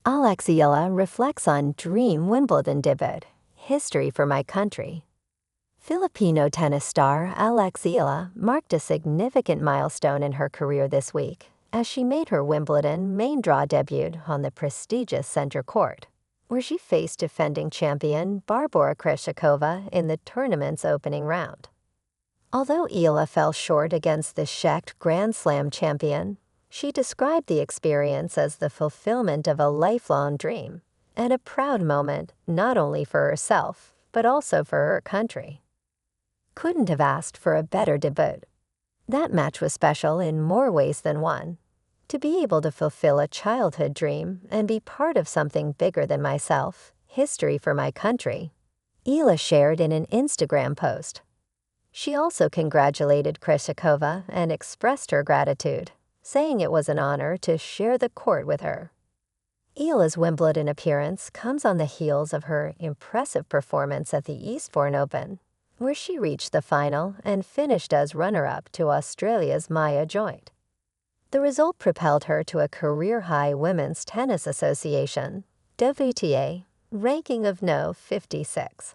Alex Eala reflects on dream Wimbledon debut, history for my country. Filipino tennis star Alex Eala marked a significant milestone in her career this week as she made her Wimbledon main draw debut on the prestigious center court, where she faced defending champion Barbora Krejcikova in the tournament's opening round. Although Eala fell short against the Czech Grand Slam champion, she described the experience as the fulfillment of a lifelong dream and a proud moment not only for herself, but also for her country. Couldn't have asked for a better debut. That match was special in more ways than one. To be able to fulfill a childhood dream and be part of something bigger than myself, history for my country, Eala shared in an Instagram post. She also congratulated Krejcikova and expressed her gratitude, saying it was an honor to share the court with her. Eala's Wimbledon appearance comes on the heels of her impressive performance at the Eastbourne Open, where she reached the final and finished as runner-up to Australia's Maya Joint. The result propelled her to a career-high Women's Tennis Association (WTA) ranking of No. 56.